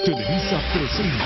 Televisa presenta.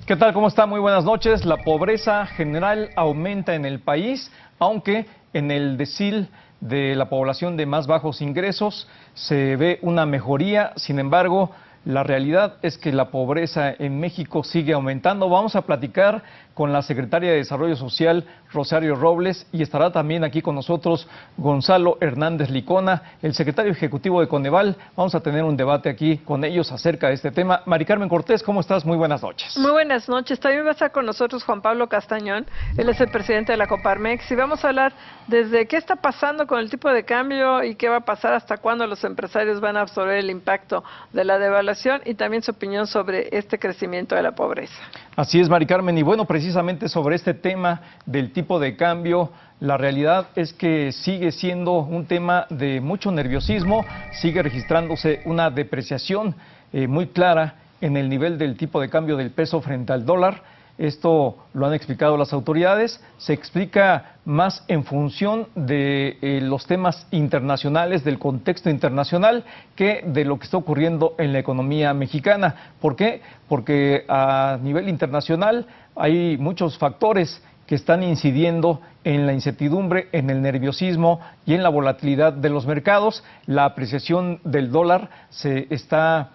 ¿Qué tal? ¿Cómo está? Muy buenas noches. La pobreza general aumenta en el país, aunque en el decil de la población de más bajos ingresos se ve una mejoría. Sin embargo, la realidad es que la pobreza en México sigue aumentando. Vamos a platicar con la secretaria de Desarrollo Social, Rosario Robles, y estará también aquí con nosotros Gonzalo Hernández Licona, el secretario ejecutivo de Coneval. Vamos a tener un debate aquí con ellos acerca de este tema. Mari Carmen Cortés, ¿cómo estás? Muy buenas noches. Muy buenas noches. También va a estar con nosotros Juan Pablo Castañón. Él es el presidente de la Coparmex y vamos a hablar desde qué está pasando con el tipo de cambio y qué va a pasar, hasta cuándo los empresarios van a absorber el impacto de la devaluación, y también su opinión sobre este crecimiento de la pobreza. Así es, Mari Carmen, y bueno, precisamente sobre este tema del tipo de cambio, la realidad es que sigue siendo un tema de mucho nerviosismo, sigue registrándose una depreciación muy clara en el nivel del tipo de cambio del peso frente al dólar. Esto lo han explicado las autoridades, se explica más en función de los temas internacionales, del contexto internacional, que de lo que está ocurriendo en la economía mexicana. ¿Por qué? Porque a nivel internacional hay muchos factores que están incidiendo en la incertidumbre, en el nerviosismo y en la volatilidad de los mercados. La apreciación del dólar se está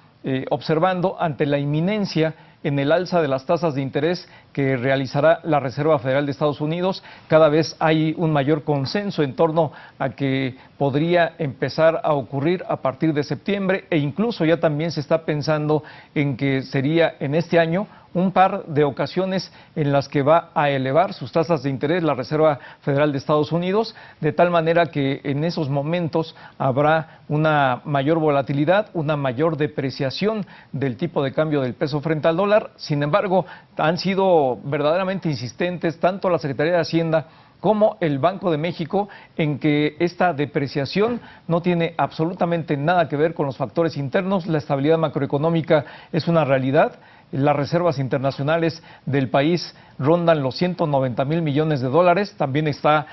observando ante la inminencia en el alza de las tasas de interés que realizará la Reserva Federal de Estados Unidos. Cada vez hay un mayor consenso en torno a que podría empezar a ocurrir a partir de septiembre, e incluso ya también se está pensando en que sería en este año un par de ocasiones en las que va a elevar sus tasas de interés la Reserva Federal de Estados Unidos, de tal manera que en esos momentos habrá una mayor volatilidad, una mayor depreciación del tipo de cambio del peso frente al dólar. Sin embargo, han sido verdaderamente insistentes tanto la Secretaría de Hacienda como el Banco de México en que esta depreciación no tiene absolutamente nada que ver con los factores internos. La estabilidad macroeconómica es una realidad. Las reservas internacionales del país rondan los 190,000 millones de dólares. También está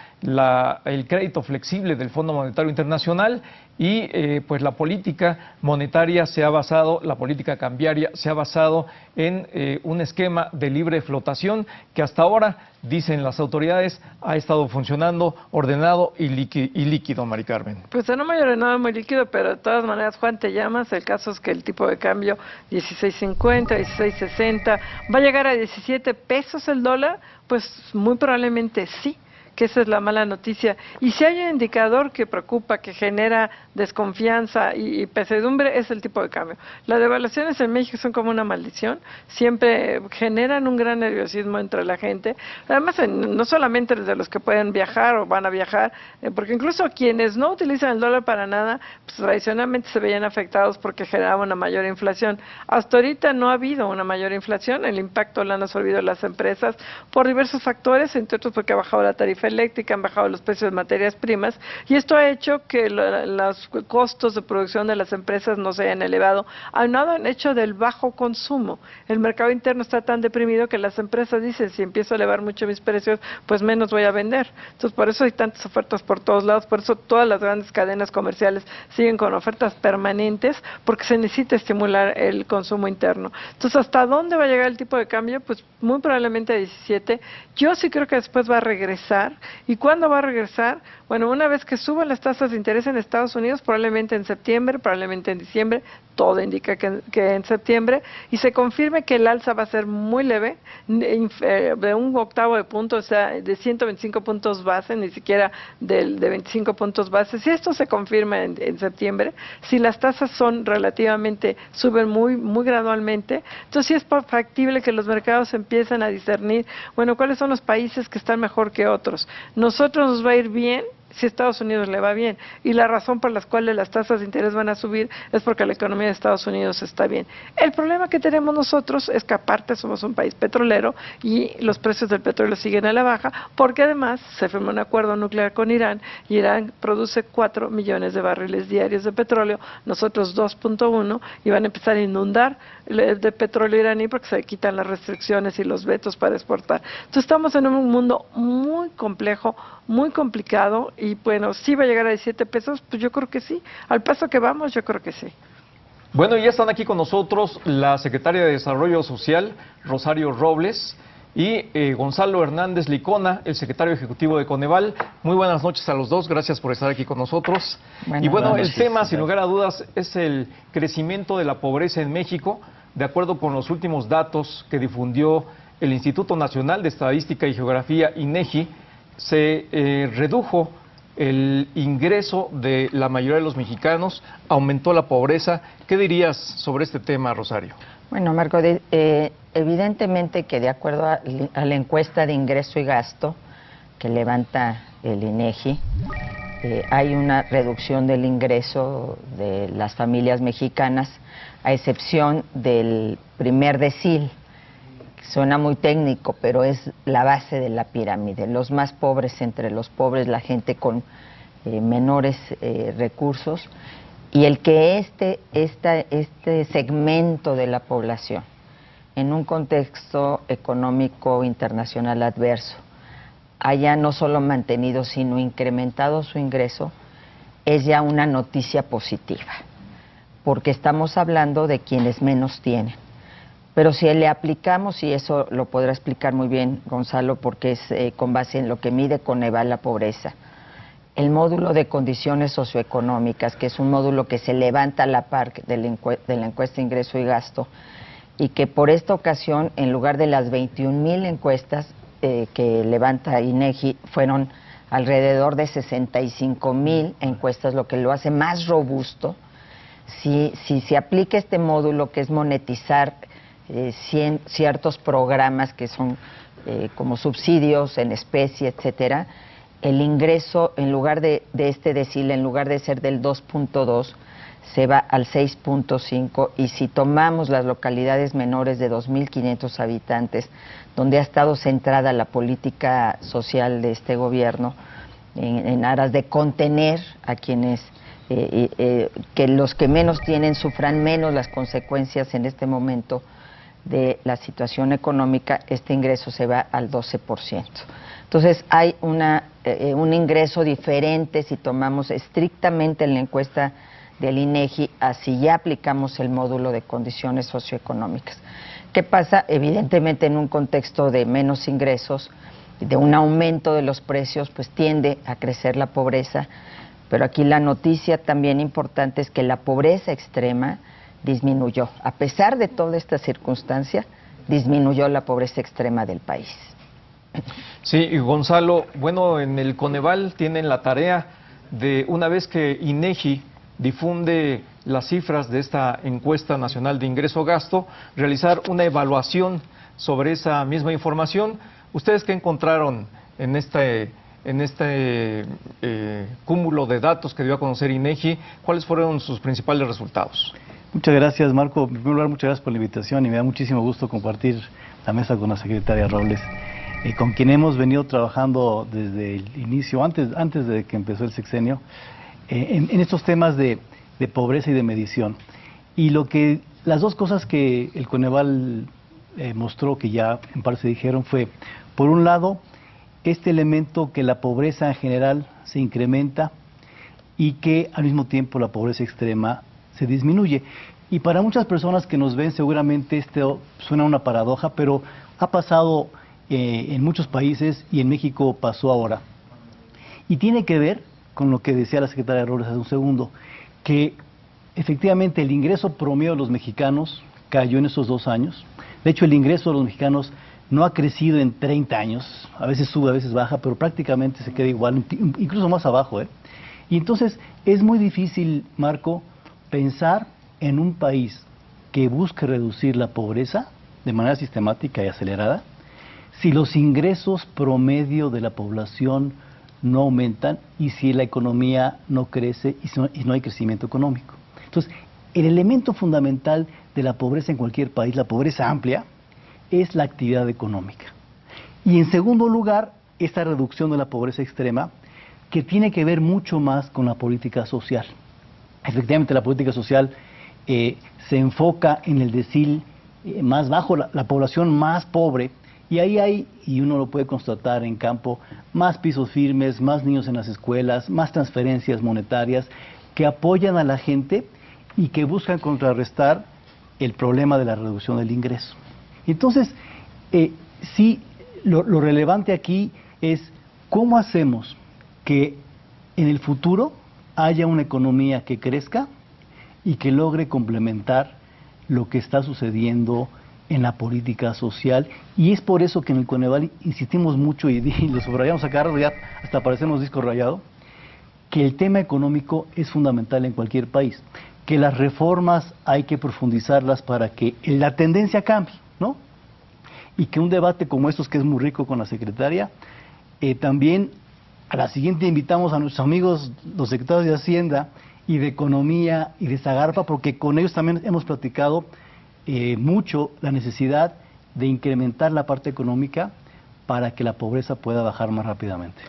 el crédito flexible del Fondo Monetario Internacional y pues la política monetaria se ha basado, la política cambiaria se ha basado en un esquema de libre flotación que hasta ahora, dicen las autoridades, ha estado funcionando ordenado y líquido, Mari Carmen. Pues no muy ordenado, muy líquido, pero de todas maneras, Juan, te llamas. El caso es que el tipo de cambio 16.50, 16.60, va a llegar a 17 pesos el dólar. Pues muy probablemente sí, que esa es la mala noticia. Y si hay un indicador que preocupa, que genera desconfianza y pesadumbre, es el tipo de cambio. Las devaluaciones en México son como una maldición, siempre generan un gran nerviosismo entre la gente, además no solamente desde los que pueden viajar o van a viajar, porque incluso quienes no utilizan el dólar para nada, pues tradicionalmente se veían afectados porque generaba una mayor inflación. Hasta ahorita no ha habido una mayor inflación, el impacto lo han absorbido las empresas por diversos factores, entre otros porque ha bajado la tarifa eléctrica, han bajado los precios de materias primas, y esto ha hecho que los costos de producción de las empresas no se hayan elevado, aunado al hecho del bajo consumo. El mercado interno está tan deprimido que las empresas dicen, si empiezo a elevar mucho mis precios, pues menos voy a vender. Entonces, por eso hay tantas ofertas por todos lados, por eso todas las grandes cadenas comerciales siguen con ofertas permanentes, porque se necesita estimular el consumo interno. Entonces, ¿hasta dónde va a llegar el tipo de cambio? Pues muy probablemente a 17. Yo sí creo que después va a regresar. ¿Y cuándo va a regresar? Bueno, una vez que suban las tasas de interés en Estados Unidos, probablemente en septiembre, probablemente en diciembre, todo indica que en septiembre, y se confirme que el alza va a ser muy leve, de un octavo de punto, o sea, de 125 puntos base, ni siquiera de 25 puntos base. Si esto se confirma en septiembre, si las tasas son relativamente, suben muy gradualmente, entonces sí es factible que los mercados empiecen a discernir, bueno, cuáles son los países que están mejor que otros. Nosotros nos va a ir bien si a Estados Unidos le va bien. Y la razón por la cual las tasas de interés van a subir es porque la economía de Estados Unidos está bien. El problema que tenemos nosotros es que aparte somos un país petrolero y los precios del petróleo siguen a la baja, porque además se firmó un acuerdo nuclear con Irán y Irán produce 4 millones de barriles diarios de petróleo, nosotros 2.1, y van a empezar a inundar de petróleo iraní porque se quitan las restricciones y los vetos para exportar. Entonces estamos en un mundo muy complejo, muy complicado, y bueno, ¿sí va a llegar a 17 pesos? Pues yo creo que sí. Al paso que vamos, yo creo que sí. Bueno, ya están aquí con nosotros la secretaria de Desarrollo Social, Rosario Robles, y Gonzalo Hernández Licona, el secretario ejecutivo de Coneval. Muy buenas noches a los dos, gracias por estar aquí con nosotros. Y bueno, el tema, sin lugar a dudas, es el crecimiento de la pobreza en México. De acuerdo con los últimos datos que difundió el Instituto Nacional de Estadística y Geografía, INEGI, se redujo el ingreso de la mayoría de los mexicanos, aumentó la pobreza. ¿Qué dirías sobre este tema, Rosario? Bueno, Marco, evidentemente que de acuerdo a la encuesta de ingreso y gasto que levanta el INEGI, hay una reducción del ingreso de las familias mexicanas, a excepción del primer decil. Suena muy técnico, pero es la base de la pirámide. Los más pobres entre los pobres, la gente con menores recursos, y el que este segmento de la población, en un contexto económico internacional adverso, haya no solo mantenido, sino incrementado su ingreso, es ya una noticia positiva, porque estamos hablando de quienes menos tienen. Pero si le aplicamos, y eso lo podrá explicar muy bien Gonzalo, porque es con base en lo que mide Coneval la pobreza, el módulo de condiciones socioeconómicas, que es un módulo que se levanta a la par de la encuesta Ingreso y Gasto, y que por esta ocasión, en lugar de las 21,000 encuestas que levanta INEGI, fueron alrededor de 65,000 encuestas, lo que lo hace más robusto. Si se aplica este módulo, que es monetizar ciertos programas que son como subsidios en especie, etcétera, el ingreso, en lugar de este decil, en lugar de ser del 2.2, se va al 6.5, y si tomamos las localidades menores de 2.500 habitantes, donde ha estado centrada la política social de este gobierno, en aras de contener a quienes, que los que menos tienen sufran menos las consecuencias en este momento de la situación económica, este ingreso se va al 12%. Entonces hay un ingreso diferente si tomamos estrictamente en la encuesta del INEGI, así ya aplicamos el módulo de condiciones socioeconómicas. ¿Qué pasa? Evidentemente, en un contexto de menos ingresos, de un aumento de los precios, pues tiende a crecer la pobreza, pero aquí la noticia también importante es que la pobreza extrema disminuyó. A pesar de toda esta circunstancia, disminuyó la pobreza extrema del país. Sí, y Gonzalo, bueno, en el Coneval tienen la tarea de, una vez que INEGI difunde las cifras de esta encuesta nacional de ingreso-gasto, realizar una evaluación sobre esa misma información. ¿Ustedes qué encontraron en este cúmulo de datos que dio a conocer INEGI? ¿Cuáles fueron sus principales resultados? Muchas gracias, Marco. En primer lugar, muchas gracias por la invitación, y me da muchísimo gusto compartir la mesa con la secretaria Robles, con quien hemos venido trabajando desde el inicio, antes de que empezó el sexenio, en estos temas de pobreza y de medición. Y las dos cosas que el Coneval mostró, que ya en parte se dijeron, fue, por un lado, este elemento que la pobreza en general se incrementa y que al mismo tiempo la pobreza extrema se disminuye. Y para muchas personas que nos ven, seguramente esto suena una paradoja, pero ha pasado en muchos países, y en México pasó ahora. Y tiene que ver con lo que decía la secretaria Robles hace un segundo, que efectivamente el ingreso promedio de los mexicanos cayó en esos 2 años. De hecho, el ingreso de los mexicanos no ha crecido en 30 años, a veces sube, a veces baja, pero prácticamente se queda igual, incluso más abajo, Y entonces es muy difícil, Marco, pensar en un país que busque reducir la pobreza de manera sistemática y acelerada, si los ingresos promedio de la población no aumentan y si la economía no crece y no hay crecimiento económico. Entonces, el elemento fundamental de la pobreza en cualquier país, la pobreza amplia, es la actividad económica. Y en segundo lugar, esta reducción de la pobreza extrema, que tiene que ver mucho más con la política social. Efectivamente, la política social se enfoca en el decil más bajo, la población más pobre, y ahí hay, y uno lo puede constatar en campo, más pisos firmes, más niños en las escuelas, más transferencias monetarias que apoyan a la gente y que buscan contrarrestar el problema de la reducción del ingreso. Entonces, sí, lo relevante aquí es cómo hacemos que en el futuro haya una economía que crezca y que logre complementar lo que está sucediendo en la política social, y es por eso que en el Coneval insistimos mucho y lo subrayamos acá, ya hasta parecemos disco rayado, que el tema económico es fundamental en cualquier país, que las reformas hay que profundizarlas para que la tendencia cambie, ¿no? Y que un debate como estos, que es muy rico con la secretaria, también a la siguiente invitamos a nuestros amigos, los secretarios de Hacienda y de Economía y de Zagarpa, porque con ellos también hemos platicado mucho la necesidad de incrementar la parte económica para que la pobreza pueda bajar más rápidamente.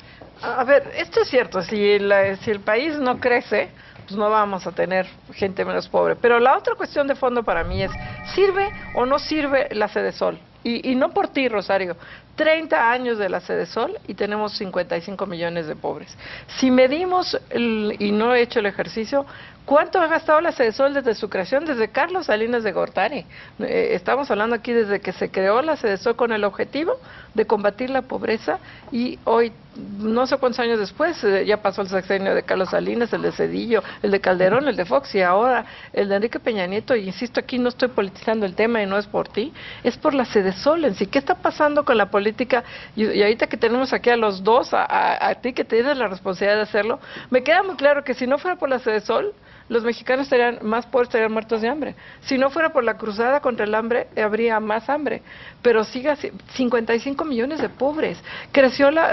A ver, esto es cierto, si el país no crece, pues no vamos a tener gente menos pobre. Pero la otra cuestión de fondo para mí es, ¿sirve o no sirve la Sedesol? Y no por ti, Rosario, 30 años de la Sedesol y tenemos 55 millones de pobres. Si medimos, y no he hecho el ejercicio, ¿cuánto ha gastado la Sedesol desde su creación, desde Carlos Salinas de Gortari? Estamos hablando aquí desde que se creó la Sedesol con el objetivo de combatir la pobreza, y hoy, no sé cuántos años después, ya pasó el sexenio de Carlos Salinas, el de Zedillo, el de Calderón, el de Fox, y ahora el de Enrique Peña Nieto. Y insisto, aquí no estoy politizando el tema y no es por ti, es por la Sedesol en sí. ¿Qué está pasando con la política? Y ahorita que tenemos aquí a los dos, a ti que tienes la responsabilidad de hacerlo, me queda muy claro que si no fuera por la Sedesol, los mexicanos estarían más pobres, estarían muertos de hambre. Si no fuera por la cruzada contra el hambre, habría más hambre. Pero sigue 55 millones de pobres.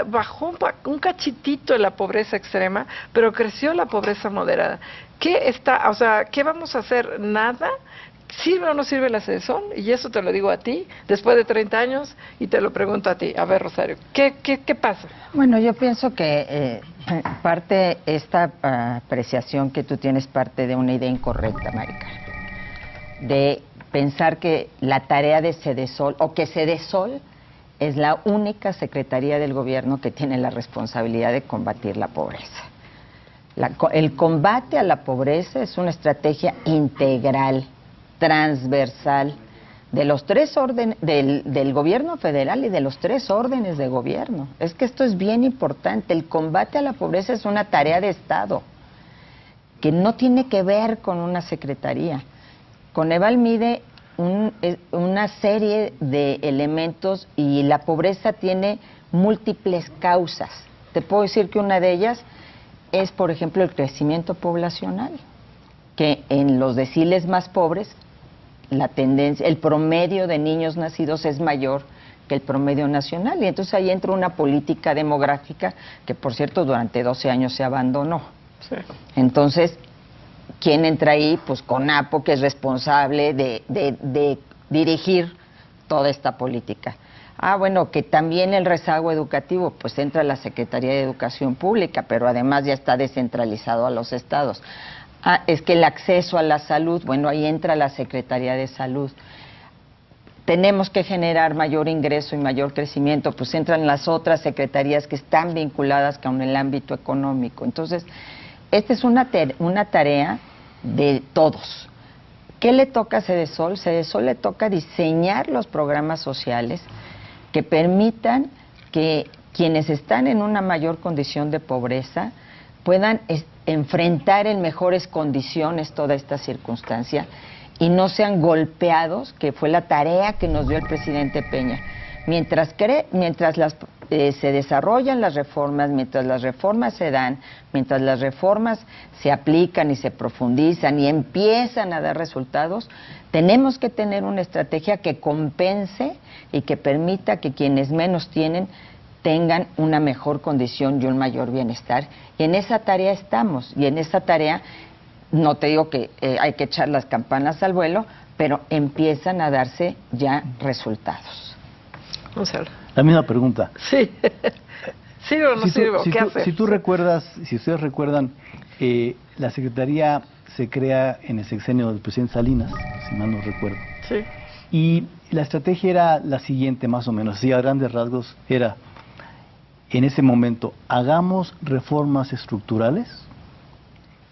Bajó un cachitito en la pobreza extrema, pero creció la pobreza moderada. ¿Qué vamos a hacer? Nada. ¿Sirve o no sirve la Sedesol? Y eso te lo digo a ti, después de 30 años, y te lo pregunto a ti. A ver, Rosario, ¿qué pasa? Bueno, yo pienso que esta apreciación que tú tienes parte de una idea incorrecta, Marica, de pensar que la tarea de Sedesol, o que Sedesol es la única secretaría del gobierno que tiene la responsabilidad de combatir la pobreza. El combate a la pobreza es una estrategia integral, transversal, de los tres órdenes, del gobierno federal y de los tres órdenes de gobierno. Es que esto es bien importante. El combate a la pobreza es una tarea de Estado, que no tiene que ver con una secretaría. Coneval mide una serie de elementos, y la pobreza tiene múltiples causas. Te puedo decir que una de ellas es, por ejemplo, el crecimiento poblacional, que en los deciles más pobres la tendencia, el promedio de niños nacidos es mayor que el promedio nacional, y entonces ahí entra una política demográfica que, por cierto, durante 12 años se abandonó. Sí. Entonces, ¿quién entra ahí? Pues CONAPO, que es responsable de dirigir toda esta política. Bueno, que también el rezago educativo, pues entra la Secretaría de Educación Pública, pero además ya está descentralizado a los estados. Es que el acceso a la salud, bueno, ahí entra la Secretaría de Salud. Tenemos que generar mayor ingreso y mayor crecimiento, pues entran las otras secretarías que están vinculadas con el ámbito económico. Entonces, esta es una tarea de todos. ¿Qué le toca a Sedesol? Sedesol le toca diseñar los programas sociales que permitan que quienes están en una mayor condición de pobreza puedan enfrentar en mejores condiciones toda esta circunstancia y no sean golpeados, que fue la tarea que nos dio el presidente Peña. Mientras se desarrollan las reformas, mientras las reformas se dan, mientras las reformas se aplican y se profundizan y empiezan a dar resultados, tenemos que tener una estrategia que compense y que permita que quienes menos tienen tengan una mejor condición y un mayor bienestar. Y en esa tarea estamos, y en esa tarea no te digo que hay que echar las campanas al vuelo, pero empiezan a darse ya resultados. Vamos a ver. La misma pregunta. Sí. ¿Sirve o no sirve? ¿Qué hacer? Si tú recuerdas, si ustedes recuerdan, la Secretaría se crea en el sexenio del presidente Salinas, si mal no recuerdo. Sí. Y la estrategia era la siguiente, más o menos, así a grandes rasgos, era, en ese momento, hagamos reformas estructurales,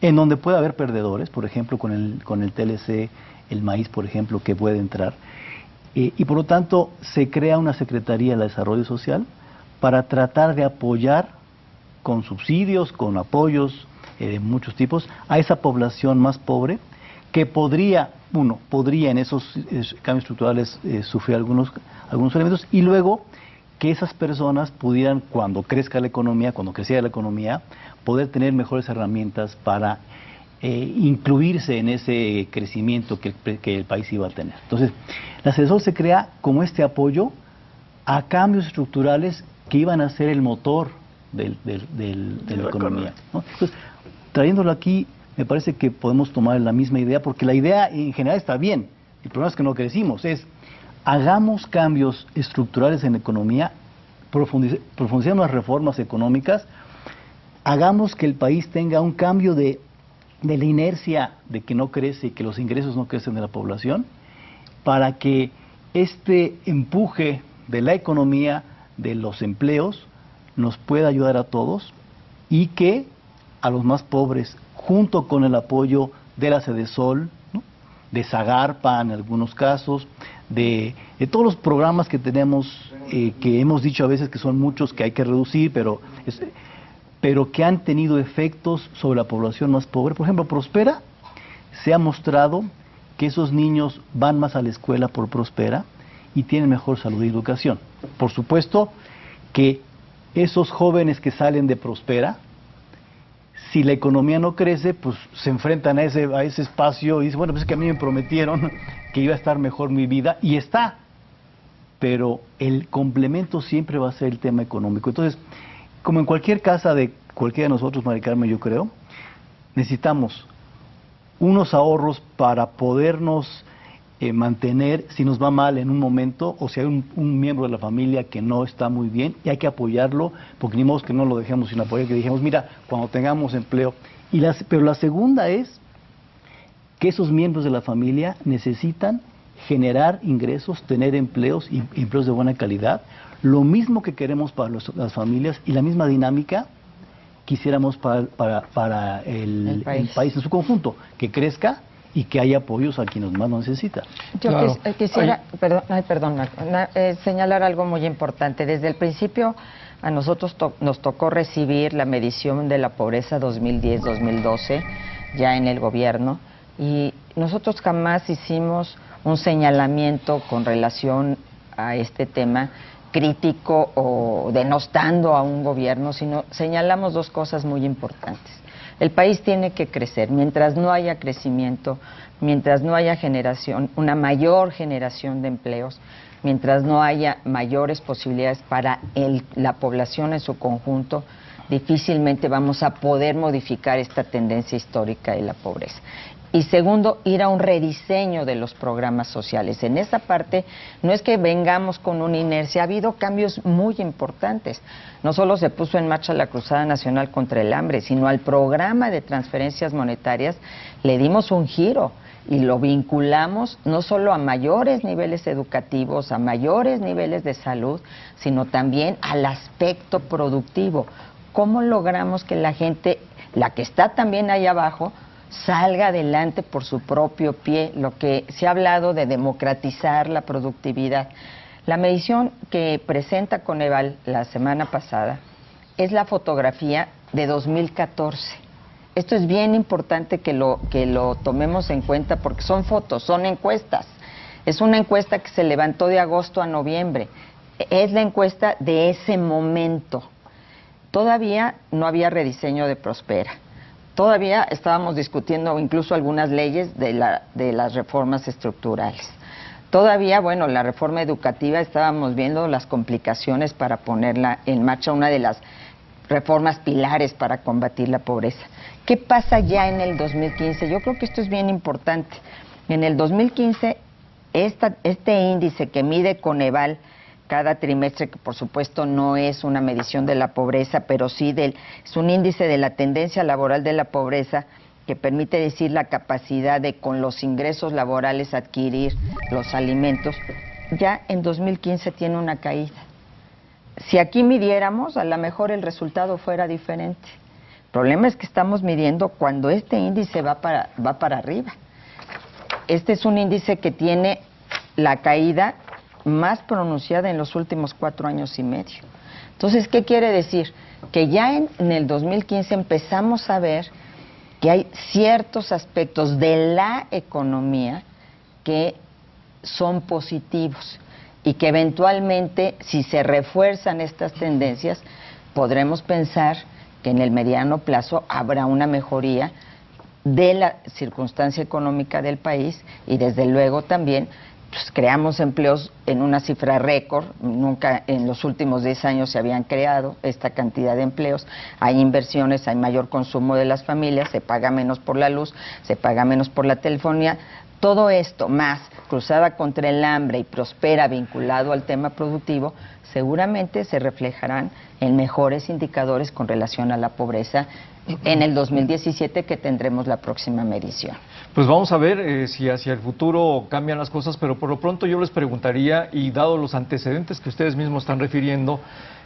en donde puede haber perdedores, por ejemplo, con el TLC, el maíz, por ejemplo, que puede entrar, y por lo tanto se crea una Secretaría de Desarrollo Social para tratar de apoyar con subsidios, con apoyos de muchos tipos, a esa población más pobre que podría en esos cambios estructurales sufrir algunos elementos, y luego que esas personas pudieran, cuando crezca la economía, cuando creciera la economía, poder tener mejores herramientas para incluirse en ese crecimiento que el país iba a tener. Entonces, la CEDESOL se crea como este apoyo a cambios estructurales que iban a ser el motor de la economía, ¿no? Entonces, trayéndolo aquí, me parece que podemos tomar la misma idea, porque la idea en general está bien. El problema es que no crecimos. Hagamos cambios estructurales en la economía, profundicemos las reformas económicas, hagamos que el país tenga un cambio de la inercia de que no crece y que los ingresos no crecen de la población, para que este empuje de la economía, de los empleos, nos pueda ayudar a todos, y que a los más pobres, junto con el apoyo de la CEDESOL, ¿no?, de Zagarpa en algunos casos, de todos los programas que tenemos, que hemos dicho a veces que son muchos, que hay que reducir, pero que han tenido efectos sobre la población más pobre. Por ejemplo, Prospera, se ha mostrado que esos niños van más a la escuela por Prospera y tienen mejor salud y educación. Por supuesto que esos jóvenes que salen de Prospera, si la economía no crece, pues se enfrentan a ese espacio y dicen, bueno, pues es que a mí me prometieron que iba a estar mejor mi vida, y está, pero el complemento siempre va a ser el tema económico. Entonces, como en cualquier casa de cualquiera de nosotros, Mari Carmen, yo creo, necesitamos unos ahorros para podernos mantener si nos va mal en un momento, o si hay un miembro de la familia que no está muy bien, y hay que apoyarlo, porque ni modo que no lo dejemos sin apoyar, que dijimos, mira, cuando tengamos empleo. Pero la segunda es que esos miembros de la familia necesitan generar ingresos, tener empleos, y empleos de buena calidad, lo mismo que queremos para las familias, y la misma dinámica quisiéramos para el país en su conjunto, que crezca y que haya apoyos a quienes más lo necesitan. Yo quisiera, perdón, señalar algo muy importante. Desde el principio a nosotros nos tocó recibir la medición de la pobreza 2010-2012 ya en el gobierno, y nosotros jamás hicimos un señalamiento con relación a este tema crítico o denostando a un gobierno, sino señalamos dos cosas muy importantes. El país tiene que crecer. Mientras no haya crecimiento, mientras no haya una mayor generación de empleos, mientras no haya mayores posibilidades para la población en su conjunto, difícilmente vamos a poder modificar esta tendencia histórica de la pobreza. Y segundo, ir a un rediseño de los programas sociales. En esa parte no es que vengamos con una inercia, ha habido cambios muy importantes. No solo se puso en marcha la Cruzada Nacional contra el Hambre, sino al programa de transferencias monetarias le dimos un giro y lo vinculamos no solo a mayores niveles educativos, a mayores niveles de salud, sino también al aspecto productivo. ¿Cómo logramos que la gente, la que está también ahí abajo, salga adelante por su propio pie? Lo que se ha hablado de democratizar la productividad. La medición que presenta Coneval la semana pasada es la fotografía de 2014. Esto es bien importante que lo tomemos en cuenta, porque son fotos, son encuestas. Es una encuesta que se levantó de agosto a noviembre. Es la encuesta de ese momento. Todavía no había rediseño de Prospera. Todavía estábamos discutiendo incluso algunas leyes de las reformas estructurales. Todavía, bueno, la reforma educativa, estábamos viendo las complicaciones para ponerla en marcha, una de las reformas pilares para combatir la pobreza. ¿Qué pasa ya en el 2015? Yo creo que esto es bien importante. En el 2015, este índice que mide Coneval cada trimestre, que por supuesto no es una medición de la pobreza, pero sí es un índice de la tendencia laboral de la pobreza, que permite decir la capacidad de con los ingresos laborales adquirir los alimentos, ya en 2015 tiene una caída. Si aquí midiéramos, a lo mejor el resultado fuera diferente. El problema es que estamos midiendo cuando este índice va para arriba. Este es un índice que tiene la caída más pronunciada en los últimos 4 años y medio. Entonces, ¿qué quiere decir? Que ya en el 2015 empezamos a ver que hay ciertos aspectos de la economía que son positivos y que eventualmente, si se refuerzan estas tendencias, podremos pensar que en el mediano plazo habrá una mejoría de la circunstancia económica del país y desde luego también pues, creamos empleos en una cifra récord. Nunca en los últimos 10 años se habían creado esta cantidad de empleos. Hay inversiones, hay mayor consumo de las familias, se paga menos por la luz, se paga menos por la telefonía. Todo esto más cruzada contra el hambre y prospera vinculado al tema productivo, seguramente se reflejarán en mejores indicadores con relación a la pobreza en el 2017, que tendremos la próxima medición. Pues vamos a ver si hacia el futuro cambian las cosas, pero por lo pronto yo les preguntaría, y dado los antecedentes que ustedes mismos están refiriendo,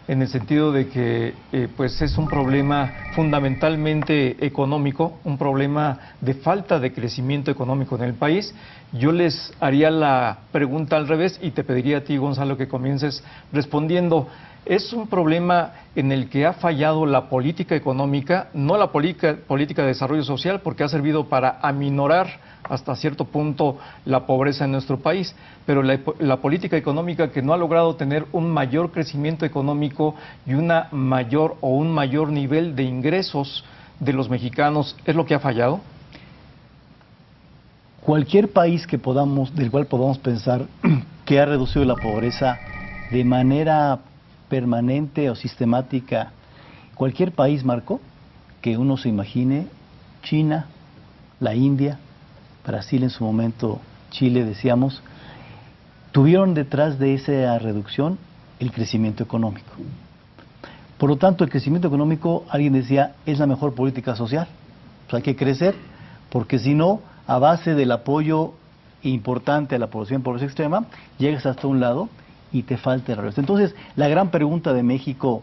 en el sentido de que pues es un problema fundamentalmente económico, un problema de falta de crecimiento económico en el país, yo les haría la pregunta al revés y te pediría a ti, Gonzalo, que comiences respondiendo. Es un problema en el que ha fallado la política económica, no la política de desarrollo social, porque ha servido para aminorar hasta cierto punto la pobreza en nuestro país, pero la política económica que no ha logrado tener un mayor crecimiento económico y un mayor nivel de ingresos de los mexicanos, ¿es lo que ha fallado? Cualquier país del cual podamos pensar que ha reducido la pobreza de manera permanente o sistemática, cualquier país, Marco, que uno se imagine, China, la India, Brasil en su momento, Chile, decíamos, tuvieron detrás de esa reducción el crecimiento económico. Por lo tanto, el crecimiento económico, alguien decía, es la mejor política social. Pues hay que crecer, porque si no, a base del apoyo importante a la población en pobreza extrema, llegas hasta un lado y te falta el resto. Entonces, la gran pregunta de México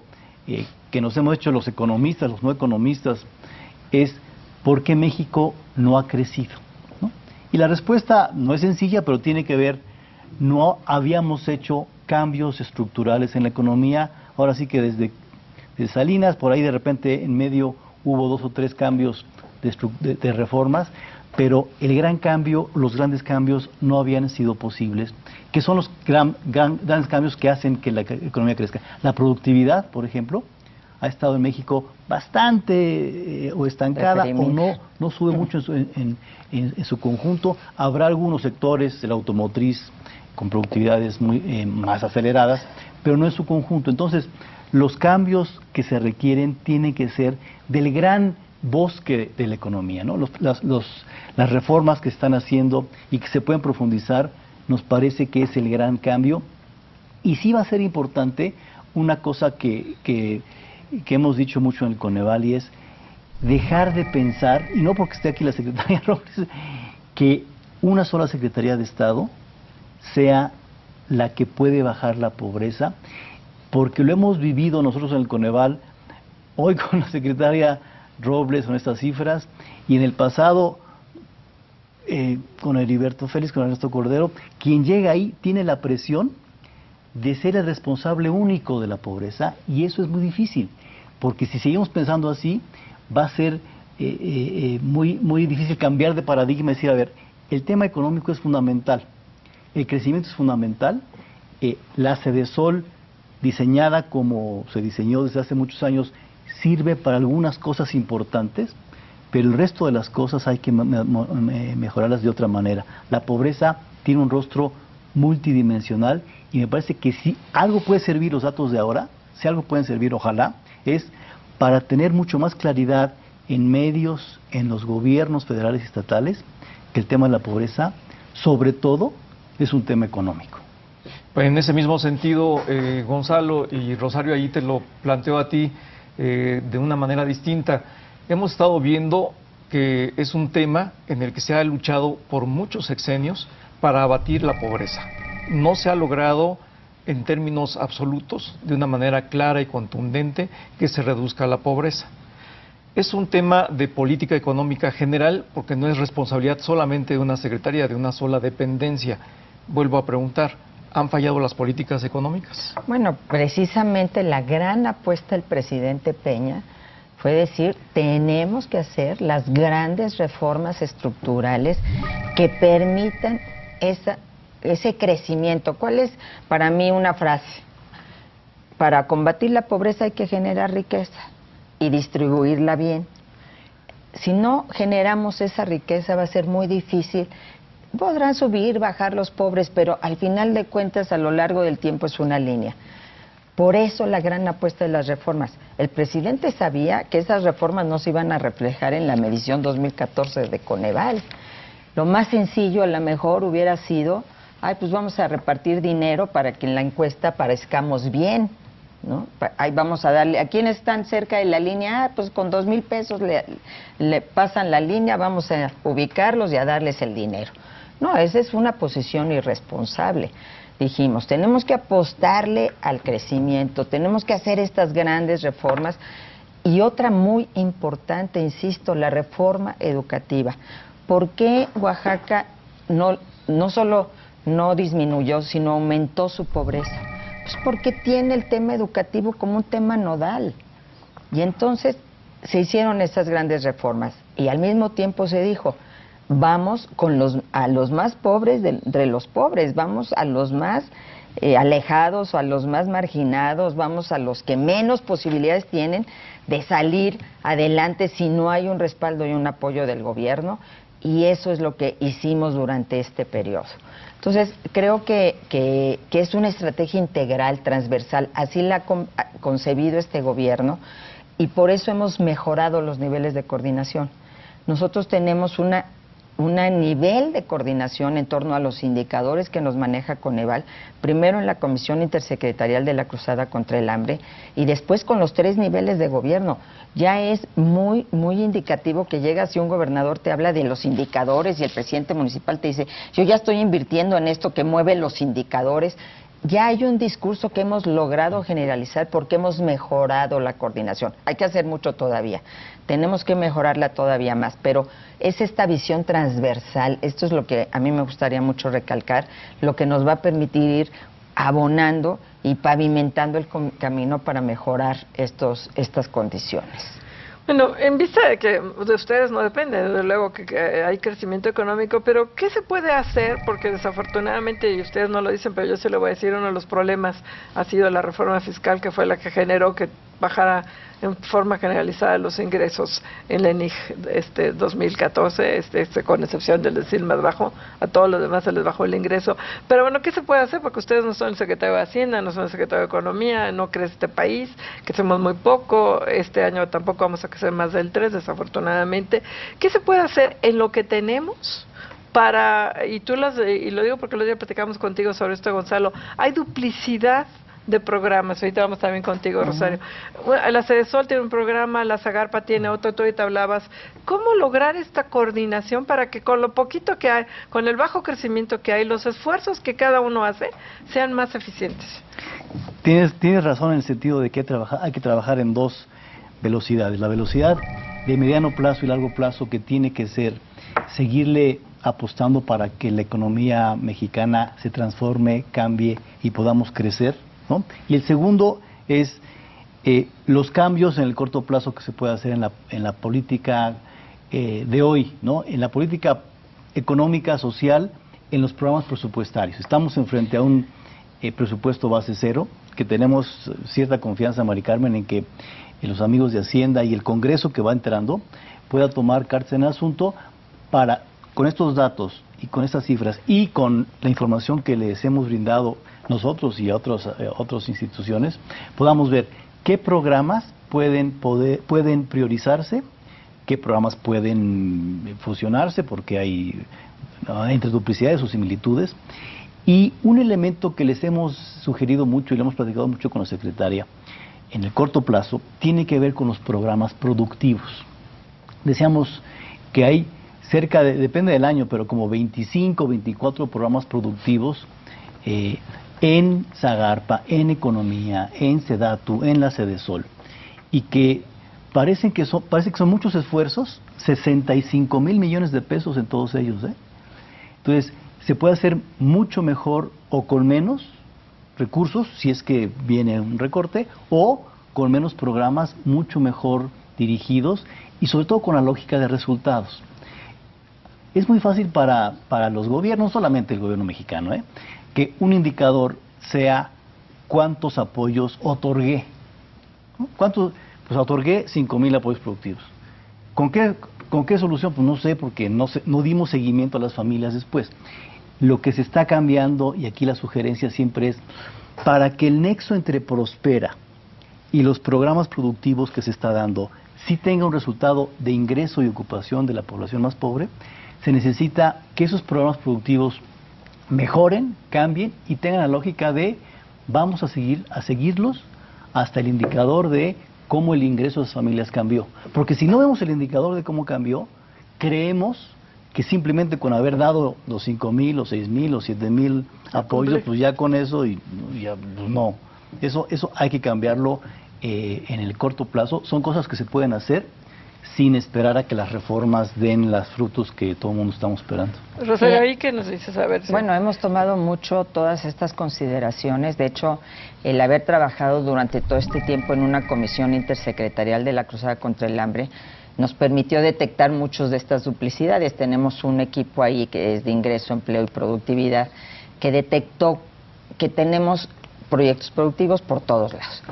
que nos hemos hecho los economistas, los no economistas, es ¿por qué México no ha crecido? ¿No? Y la respuesta no es sencilla, pero tiene que ver, no habíamos hecho cambios estructurales en la economía. Ahora sí que desde Salinas, por ahí de repente en medio hubo 2 o 3 cambios de reformas, pero el gran cambio, los grandes cambios no habían sido posibles, que son los grandes cambios que hacen que la economía crezca. La productividad, por ejemplo, ha estado en México bastante o estancada o no sube mucho en su conjunto. Habrá algunos sectores, el automotriz, con productividades más aceleradas, pero no en su conjunto. Entonces, los cambios que se requieren tienen que ser del gran bosque de la economía, ¿no? Las reformas que están haciendo y que se pueden profundizar, nos parece que es el gran cambio. Y sí va a ser importante una cosa que hemos dicho mucho en el Coneval, y es dejar de pensar, y no porque esté aquí la Secretaría Robles, que una sola Secretaría de Estado sea la que puede bajar la pobreza, porque lo hemos vivido nosotros en el Coneval, hoy con la Secretaria Robles, con estas cifras, y en el pasado con Heriberto Félix, con Ernesto Cordero. Quien llega ahí tiene la presión de ser el responsable único de la pobreza, y eso es muy difícil, porque si seguimos pensando así, va a ser muy difícil cambiar de paradigma y decir, a ver, el tema económico es fundamental, el crecimiento es fundamental, la Sedesol, diseñada como se diseñó desde hace muchos años, sirve para algunas cosas importantes, pero el resto de las cosas hay que mejorarlas de otra manera. La pobreza tiene un rostro multidimensional, y me parece que si algo puede servir los datos de ahora, si algo pueden servir, ojalá, es para tener mucho más claridad en medios, en los gobiernos federales y estatales, que el tema de la pobreza, sobre todo, es un tema económico. Pues en ese mismo sentido, Gonzalo y Rosario, ahí te lo planteo a ti de una manera distinta. Hemos estado viendo que es un tema en el que se ha luchado por muchos sexenios para abatir la pobreza. No se ha logrado en términos absolutos, de una manera clara y contundente, que se reduzca la pobreza. Es un tema de política económica general, porque no es responsabilidad solamente de una secretaría, de una sola dependencia. Vuelvo a preguntar, ¿han fallado las políticas económicas? Bueno, precisamente la gran apuesta del presidente Peña fue decir, tenemos que hacer las grandes reformas estructurales que permitan ese crecimiento. ¿Cuál es para mí una frase? Para combatir la pobreza hay que generar riqueza y distribuirla bien. Si no generamos esa riqueza va a ser muy difícil. Podrán subir, bajar los pobres, pero al final de cuentas a lo largo del tiempo es una línea. Por eso la gran apuesta de las reformas. El presidente sabía que esas reformas no se iban a reflejar en la medición 2014 de Coneval. Lo más sencillo a lo mejor hubiera sido, pues vamos a repartir dinero para que en la encuesta parezcamos bien, ¿no? Ahí vamos a darle, a quienes están cerca de la línea, pues con 2,000 pesos le pasan la línea, vamos a ubicarlos y a darles el dinero. No, esa es una posición irresponsable. Dijimos, tenemos que apostarle al crecimiento, tenemos que hacer estas grandes reformas. Y otra muy importante, insisto, la reforma educativa. ¿Por qué Oaxaca no solo no disminuyó, sino aumentó su pobreza? Pues porque tiene el tema educativo como un tema nodal. Y entonces se hicieron estas grandes reformas. Y al mismo tiempo se dijo, vamos a los más pobres de los pobres, vamos a los más alejados o a los más marginados, vamos a los que menos posibilidades tienen de salir adelante si no hay un respaldo y un apoyo del gobierno, y eso es lo que hicimos durante este periodo. Entonces, creo que es una estrategia integral, transversal, así la ha concebido este gobierno, y por eso hemos mejorado los niveles de coordinación. Nosotros tenemos un nivel de coordinación en torno a los indicadores que nos maneja Coneval, primero en la Comisión Intersecretarial de la Cruzada contra el Hambre y después con los 3 niveles de gobierno. Ya es muy indicativo que llega si un gobernador te habla de los indicadores y el presidente municipal te dice, yo ya estoy invirtiendo en esto que mueve los indicadores. Ya hay un discurso que hemos logrado generalizar porque hemos mejorado la coordinación. Hay que hacer mucho todavía, tenemos que mejorarla todavía más, pero es esta visión transversal, esto es lo que a mí me gustaría mucho recalcar, lo que nos va a permitir ir abonando y pavimentando el camino para mejorar estas condiciones. Bueno, en vista de que de ustedes no depende, desde luego que hay crecimiento económico, pero ¿qué se puede hacer? Porque desafortunadamente, y ustedes no lo dicen, pero yo se lo voy a decir, uno de los problemas ha sido la reforma fiscal, que fue la que generó que bajara en forma generalizada los ingresos en la ENIG 2014, con excepción del decil más bajo, a todos los demás se les bajó el ingreso. Pero bueno, ¿qué se puede hacer? Porque ustedes no son el secretario de Hacienda, no son el secretario de Economía, no crece este país, crecemos muy poco, este año tampoco vamos a crecer más del 3, desafortunadamente. ¿Qué se puede hacer en lo que tenemos? Y lo digo porque los días platicamos contigo sobre esto, Gonzalo, hay duplicidad de programas. Ahorita vamos también contigo, Rosario. Bueno, la Cedesol tiene un programa, la Zagarpa tiene otro, tú ahorita hablabas. ¿Cómo lograr esta coordinación para que con lo poquito que hay, con el bajo crecimiento que hay, los esfuerzos que cada uno hace, sean más eficientes? Tienes razón en el sentido de que hay que trabajar en 2 velocidades. La velocidad de mediano plazo y largo plazo, que tiene que ser seguirle apostando para que la economía mexicana se transforme, cambie y podamos crecer, ¿no? Y el segundo es los cambios en el corto plazo que se puede hacer en la política de hoy, ¿no? En la política económica, social, en los programas presupuestarios. Estamos enfrente a un presupuesto base cero, que tenemos cierta confianza, Mari Carmen, en que los amigos de Hacienda y el Congreso que va entrando pueda tomar cartas en el asunto para con estos datos y con estas cifras y con la información que les hemos brindado nosotros y otras instituciones, podamos ver qué programas pueden priorizarse, qué programas pueden fusionarse porque hay entre duplicidades o similitudes. Y un elemento que les hemos sugerido mucho y le hemos platicado mucho con la secretaria en el corto plazo tiene que ver con los programas productivos. Decíamos que hay cerca de, depende del año, pero como 25, 24 programas productivos en Zagarpa, en Economía, en Sedatu, en la Sedesol, y que parece que son muchos esfuerzos, 65,000 millones de pesos en todos ellos. Entonces, se puede hacer mucho mejor o con menos recursos, si es que viene un recorte, o con menos programas mucho mejor dirigidos y sobre todo con la lógica de resultados. Es muy fácil para los gobiernos, no solamente el gobierno mexicano, que un indicador sea cuántos apoyos otorgué. ¿No? ¿Cuántos? Pues otorgué 5,000 apoyos productivos. ¿Con qué solución? Pues no sé, porque no dimos seguimiento a las familias después. Lo que se está cambiando, y aquí la sugerencia siempre es, para que el nexo entre Prospera y los programas productivos que se está dando sí tenga un resultado de ingreso y ocupación de la población más pobre, se necesita que esos programas productivos mejoren, cambien y tengan la lógica de vamos a seguirlos hasta el indicador de cómo el ingreso de las familias cambió. Porque si no vemos el indicador de cómo cambió, creemos que simplemente con haber dado los 5,000, los 6,000, los 7,000 apoyos, pues ya con eso, y ya, pues no. Eso hay que cambiarlo en el corto plazo. Son cosas que se pueden hacer sin esperar a que las reformas den los frutos que todo el mundo estamos esperando. Rosario, ¿ahí qué nos dices? A ver, Bueno, hemos tomado mucho todas estas consideraciones. De hecho, el haber trabajado durante todo este tiempo en una comisión intersecretarial de la Cruzada contra el Hambre nos permitió detectar muchas de estas duplicidades. Tenemos un equipo ahí que es de ingreso, empleo y productividad que detectó que tenemos proyectos productivos por todos lados.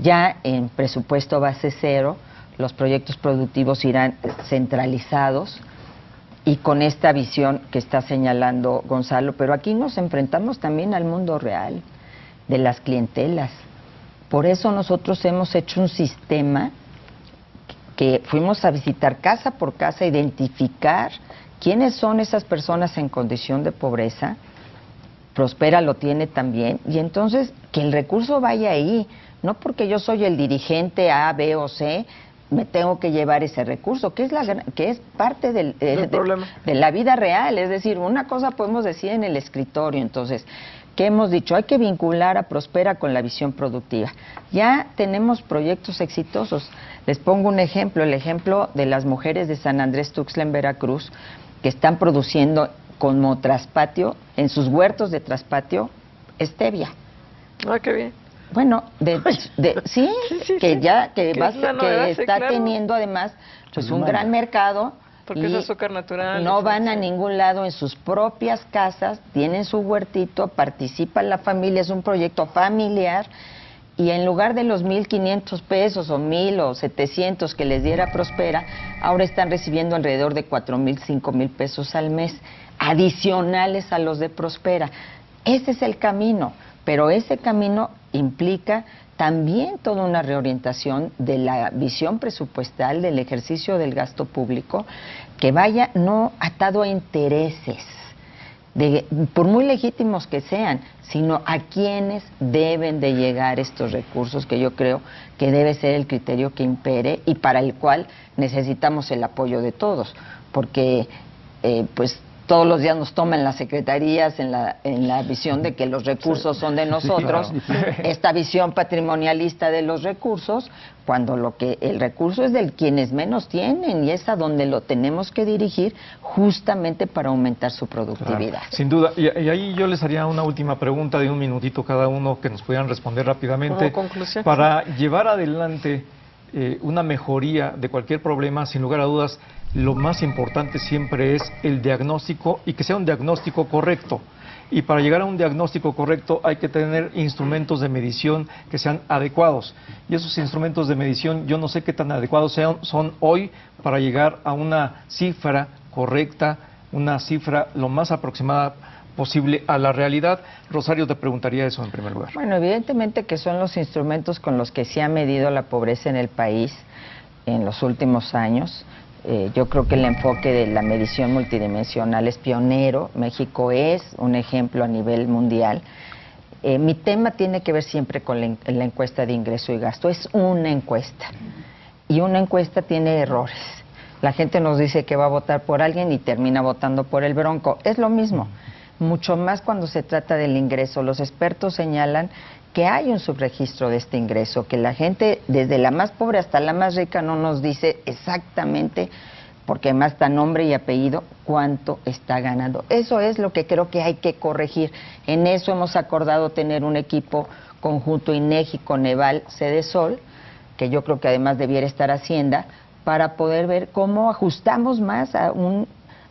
Ya en presupuesto base cero, los proyectos productivos irán centralizados y con esta visión que está señalando Gonzalo, pero aquí nos enfrentamos también al mundo real de las clientelas. Por eso nosotros hemos hecho un sistema que fuimos a visitar casa por casa, identificar quiénes son esas personas en condición de pobreza. Prospera lo tiene también, y entonces que el recurso vaya ahí, no porque yo soy el dirigente A, B o C, me tengo que llevar ese recurso, que es parte de la vida real. Es decir, una cosa podemos decir en el escritorio. Entonces, ¿qué hemos dicho? Hay que vincular a Prospera con la visión productiva. Ya tenemos proyectos exitosos. Les pongo un ejemplo, el ejemplo de las mujeres de San Andrés Tuxtla en Veracruz, que están produciendo como traspatio, en sus huertos de traspatio, stevia. Ah, qué bien. Bueno, sí, que está claro, teniendo además pues un gran mercado. Porque es azúcar natural. No van a ningún lado, en sus propias casas, tienen su huertito, participa la familia, es un proyecto familiar, y en lugar de los 1,500 pesos o 1,000 o 700 que les diera Prospera, ahora están recibiendo alrededor de 4,000, 5,000 pesos al mes, adicionales a los de Prospera. Ese es el camino, pero ese camino implica también toda una reorientación de la visión presupuestal del ejercicio del gasto público, que vaya no atado a intereses, por muy legítimos que sean, sino a quienes deben de llegar estos recursos, que yo creo que debe ser el criterio que impere y para el cual necesitamos el apoyo de todos, porque pues todos los días nos toman las secretarías en la visión de que los recursos son de nosotros, esta visión patrimonialista de los recursos, cuando el recurso es de quienes menos tienen, y es a donde lo tenemos que dirigir justamente para aumentar su productividad. Claro, sin duda, y ahí yo les haría una última pregunta de 1 minutito cada uno que nos pudieran responder rápidamente. Como conclusión. Para llevar adelante una mejoría de cualquier problema, sin lugar a dudas, lo más importante siempre es el diagnóstico, y que sea un diagnóstico correcto. Y para llegar a un diagnóstico correcto hay que tener instrumentos de medición que sean adecuados. Y esos instrumentos de medición yo no sé qué tan adecuados son hoy para llegar a una cifra correcta una cifra lo más aproximada posible a la realidad. Rosario, te preguntaría eso en primer lugar. Bueno, evidentemente que son los instrumentos con los que se ha medido la pobreza en el país en los últimos años. Yo creo que el enfoque de la medición multidimensional es pionero. México es un ejemplo a nivel mundial. Mi tema tiene que ver siempre con la encuesta de ingreso y gasto. Es una encuesta y una encuesta tiene errores. La gente nos dice que va a votar por alguien y termina votando por el Bronco. Es lo mismo, mucho más cuando se trata del ingreso. Los expertos señalan que hay un subregistro de este ingreso, que la gente, desde la más pobre hasta la más rica, no nos dice exactamente, porque además está nombre y apellido, cuánto está ganando. Eso es lo que creo que hay que corregir. En eso hemos acordado tener un equipo conjunto INEGI, Coneval, Cedesol, que yo creo que además debiera estar Hacienda, para poder ver cómo ajustamos más a un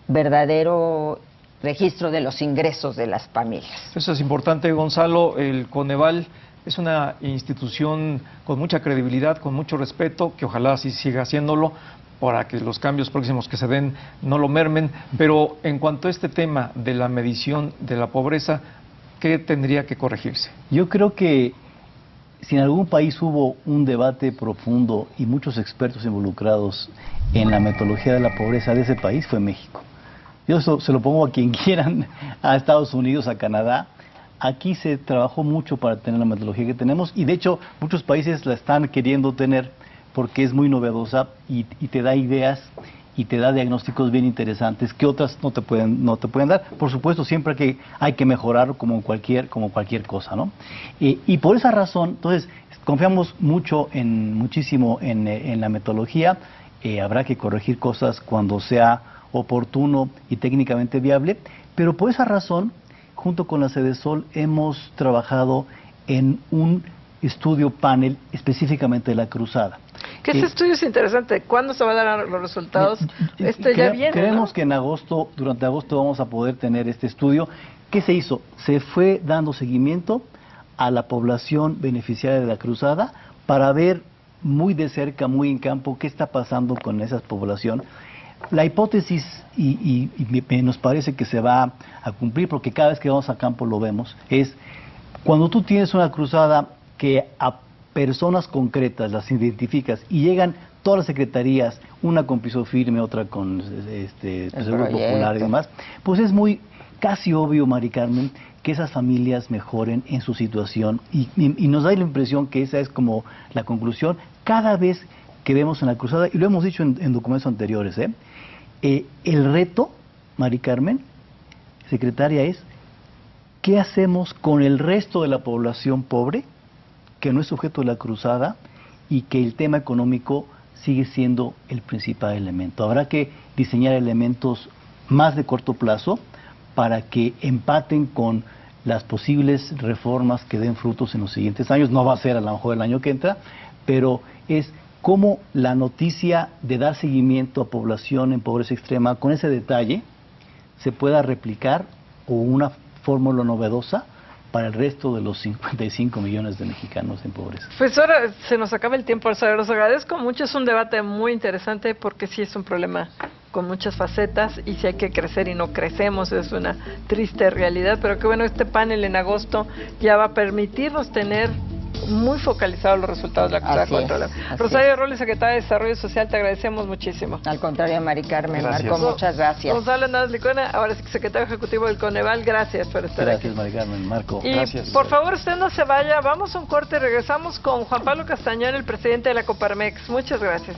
verdadero registro de los ingresos de las familias. Eso es importante, Gonzalo. El Coneval es una institución con mucha credibilidad, con mucho respeto, que ojalá así siga haciéndolo para que los cambios próximos que se den no lo mermen. Pero en cuanto a este tema de la medición de la pobreza, ¿qué tendría que corregirse? Yo creo que si en algún país hubo un debate profundo y muchos expertos involucrados en la metodología de la pobreza de ese país, fue México. Yo eso se lo pongo a quien quieran, a Estados Unidos, a Canadá. Aquí se trabajó mucho para tener la metodología que tenemos y de hecho muchos países la están queriendo tener porque es muy novedosa y te da ideas y te da diagnósticos bien interesantes que otras no te pueden dar. Por supuesto, siempre hay que mejorar como cualquier cosa, ¿no? Y por esa razón, entonces, confiamos muchísimo en la metodología. Habrá que corregir cosas cuando sea oportuno y técnicamente viable, pero por esa razón, junto con la Cedesol, hemos trabajado en un estudio panel específicamente de la cruzada. Que ese estudio es interesante. ¿Cuándo se van a dar los resultados? Ya viene, creemos ¿no? que durante agosto vamos a poder tener este estudio. ¿Qué se hizo? Se fue dando seguimiento a la población beneficiaria de la cruzada para ver muy de cerca, muy en campo, qué está pasando con esa población. La hipótesis, y nos parece que se va a cumplir, porque cada vez que vamos a campo lo vemos, es cuando tú tienes una cruzada que a personas concretas las identificas y llegan todas las secretarías, una con piso firme, otra con Seguro Popular y demás, pues es casi obvio, Mari Carmen, que esas familias mejoren en su situación y nos da la impresión que esa es como la conclusión cada vez que vemos en la cruzada, y lo hemos dicho en documentos anteriores, el reto, Mari Carmen, secretaria, es ¿qué hacemos con el resto de la población pobre que no es sujeto de la cruzada y que el tema económico sigue siendo el principal elemento? Habrá que diseñar elementos más de corto plazo para que empaten con las posibles reformas que den frutos en los siguientes años. No va a ser a lo mejor el año que entra, pero es cómo la noticia de dar seguimiento a población en pobreza extrema con ese detalle se pueda replicar o una fórmula novedosa para el resto de los 55 millones de mexicanos en pobreza. Pues ahora se nos acaba el tiempo, los agradezco mucho, es un debate muy interesante porque sí es un problema con muchas facetas y si hay que crecer y no crecemos, es una triste realidad, pero que bueno, este panel en agosto ya va a permitirnos tener muy focalizados los resultados de la cruzada contra la... Rosario Robles, secretaria de Desarrollo Social, te agradecemos muchísimo. Al contrario, Mari Carmen, gracias. Marco, muchas gracias. Gonzalo Hernández Licona, ahora es secretario ejecutivo del Coneval, gracias por estar aquí. Gracias, Mari Carmen, Marco. Y gracias. por favor, usted no se vaya, vamos a un corte y regresamos con Juan Pablo Castañón, el presidente de la Coparmex. Muchas gracias.